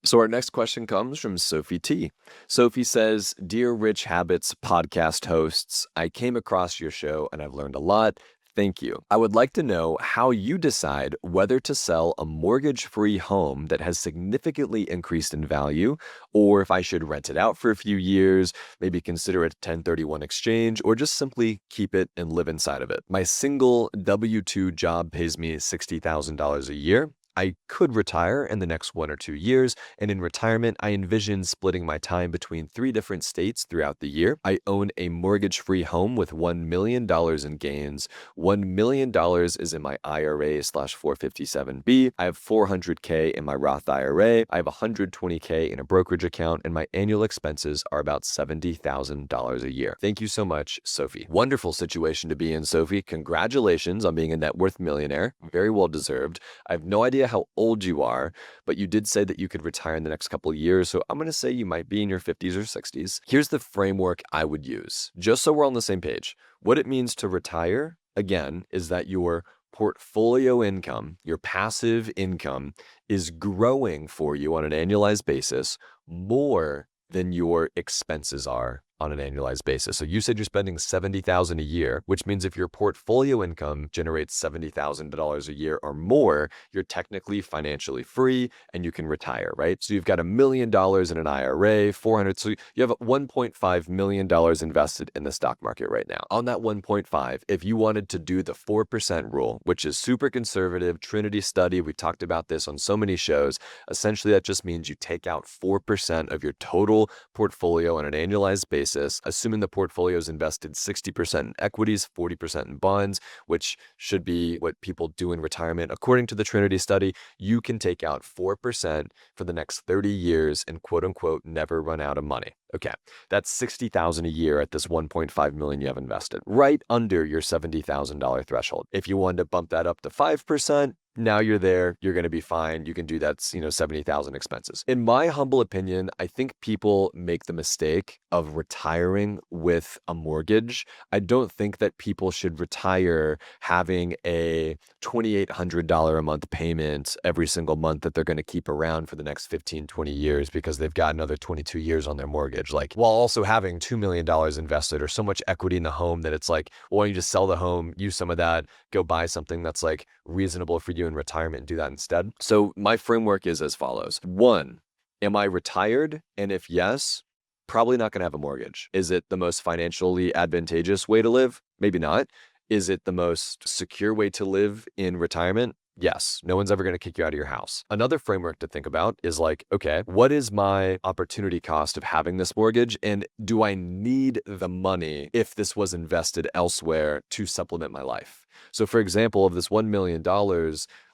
So our next question comes from Sophie T. Sophie says, Dear Rich Habits podcast hosts, I came across your show and I've learned a lot. Thank you. I would like to know how you decide whether to sell a mortgage-free home that has significantly increased in value, or if I should rent it out for a few years, maybe consider it a 1031 exchange, or just simply keep it and live inside of it. My single W-2 job pays me $60,000 a year. I could retire in the next 1 or 2 years, and in retirement, I envision splitting my time between 3 different states throughout the year. I own a mortgage-free home with $1 million in gains. $1 million is in my IRA/457B. I have $400K in my Roth IRA. I have $120K in a brokerage account, and my annual expenses are about $70,000 a year. Thank you so much, Sophie. Wonderful situation to be in, Sophie. Congratulations on being a net worth millionaire. Very well deserved. I have no idea how old you are, but you did say that you could retire in the next couple of years, so I'm going to say you might be in your 50s or 60s. Here's the framework I would use, just so we're on the same page. What it means to retire, again, is that your portfolio income, your passive income, is growing for you on an annualized basis more than your expenses are on an annualized basis. So you said you're spending $70,000 a year, which means if your portfolio income generates $70,000 a year or more, you're technically financially free and you can retire, right? So you've got $1 million in an IRA, 400, so you have $1.5 million invested in the stock market right now. On that 1.5, if you wanted to do the 4% rule, which is super conservative, Trinity study, we talked about this on so many shows, essentially that just means you take out 4% of your total portfolio on an annualized basis, assuming the portfolio is invested 60% in equities, 40% in bonds, which should be what people do in retirement. According to the Trinity study, you can take out 4% for the next 30 years and quote unquote never run out of money. Okay, that's $60,000 a year at this $1.5 million you have invested, right under your $70,000 threshold. If you wanted to bump that up to 5%, now you're there, you're going to be fine. You can do that, 70,000 expenses. In my humble opinion, I think people make the mistake of retiring with a mortgage. I don't think that people should retire having a $2,800 a month payment every single month that they're going to keep around for the next 15, 20 years because they've got another 22 years on their mortgage. Like, while also having $2 million invested or so much equity in the home that it's like, well, why don't you just sell the home, use some of that, go buy something that's like reasonable for you in retirement and do that instead. So my framework is as follows. 1, am I retired? And if yes, probably not going to have a mortgage. Is it the most financially advantageous way to live? Maybe not. Is it the most secure way to live in retirement? Yes, no one's ever going to kick you out of your house. Another framework to think about is like, okay, what is my opportunity cost of having this mortgage? And do I need the money if this was invested elsewhere to supplement my life? So for example, of this $1 million,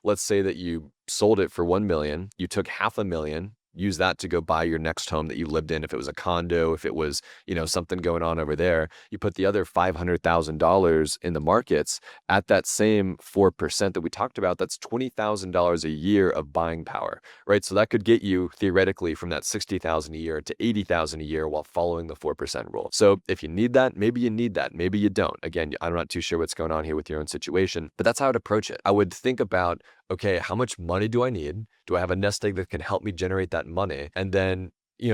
let's say that you sold it for $1 million, you took $500,000, use that to go buy your next home that you lived in. If it was a condo, if it was, something going on over there, you put the other $500,000 in the markets at that same 4% that we talked about, that's $20,000 a year of buying power, right? So that could get you theoretically from that $60,000 a year to $80,000 a year while following the 4% rule. So if you need that, maybe you need that. Maybe you don't. Again, I'm not too sure what's going on here with your own situation, but that's how I'd approach it. I would think about, okay, how much money do I need? Do I have a nest egg that can help me generate that money? And then,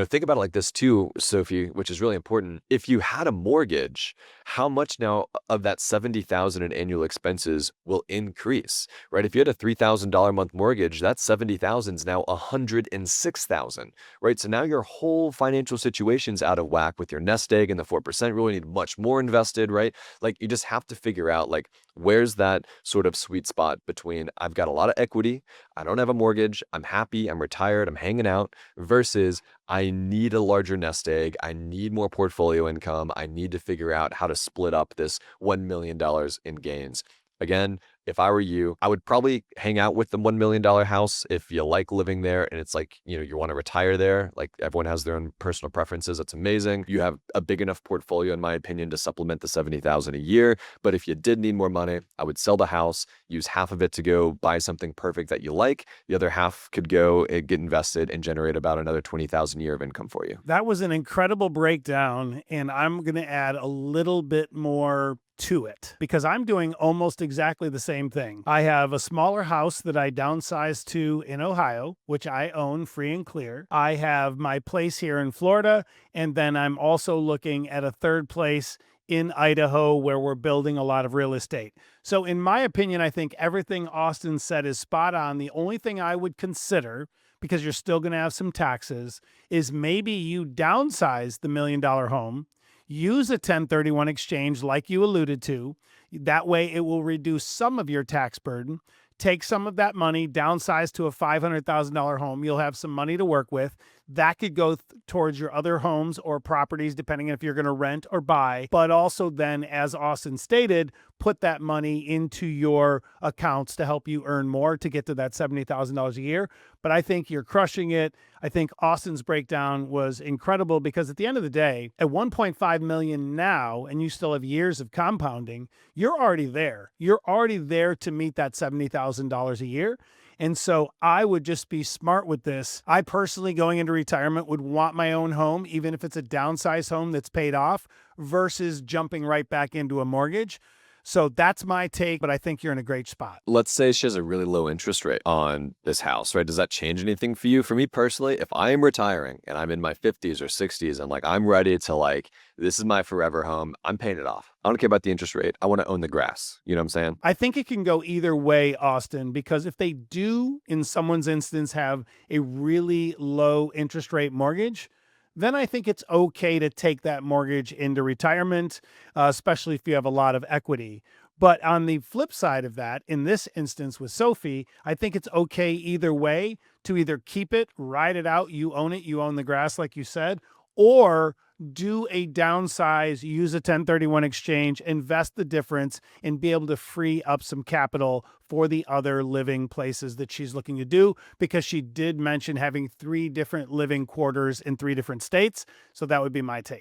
think about it like this too, Sophie, which is really important. If you had a mortgage, how much now of that $70,000 in annual expenses will increase, right? If you had a $3,000 a month mortgage, that $70,000 is now $106,000, right? So now your whole financial situation's out of whack with your nest egg and the 4% rule. You need much more invested, right? Like you just have to figure out like, where's that sort of sweet spot between I've got a lot of equity, I don't have a mortgage, I'm happy, I'm retired, I'm hanging out, versus I need a larger nest egg, I need more portfolio income, I need to figure out how to split up this $1 million in gains. Again, if I were you, I would probably hang out with the $1 million house if you like living there and it's like, you want to retire there. Like everyone has their own personal preferences. That's amazing. You have a big enough portfolio, in my opinion, to supplement the $70,000 a year. But if you did need more money, I would sell the house, use half of it to go buy something perfect that you like. The other half could go and get invested and generate about another $20,000 a year of income for you. That was an incredible breakdown. And I'm going to add a little bit more to it, because I'm doing almost exactly the same thing. I have a smaller house that I downsized to in Ohio, which I own free and clear. I have my place here in Florida, and then I'm also looking at a third place in Idaho where we're building a lot of real estate. So in my opinion, I think everything Austin said is spot on. The only thing I would consider, because you're still going to have some taxes, is maybe you downsize the $1 million home, use a 1031 exchange like you alluded to. That way it will reduce some of your tax burden. Take some of that money, downsize to a $500,000 home. You'll have some money to work with. That could go towards your other homes or properties, depending on if you're going to rent or buy. But also then, as Austin stated, put that money into your accounts to help you earn more to get to that $70,000 a year. But I think you're crushing it. I think Austin's breakdown was incredible because at the end of the day, at 1.5 million now, and you still have years of compounding, you're already there. You're already there to meet that $70,000 a year. And so I would just be smart with this. I personally, going into retirement, would want my own home, even if it's a downsized home that's paid off, versus jumping right back into a mortgage. So that's my take, but I think you're in a great spot. Let's say she has a really low interest rate on this house, right? Does that change anything for you? For me personally, if I am retiring and I'm in my 50s or 60s and like I'm ready to this is my forever home, I'm paying it off. I don't care about the interest rate. I want to own the grass. You know what I'm saying? I think it can go either way, Austin, because if they do, in someone's instance, have a really low interest rate mortgage, then I think it's okay to take that mortgage into retirement, especially if you have a lot of equity. But on the flip side of that, in this instance with Sophie, I think it's okay either way to either keep it, ride it out, you own it, you own the grass, like you said, or do a downsize, use a 1031 exchange, invest the difference, and be able to free up some capital for the other living places that she's looking to do, because she did mention having 3 different living quarters in 3 different states. So that would be my take.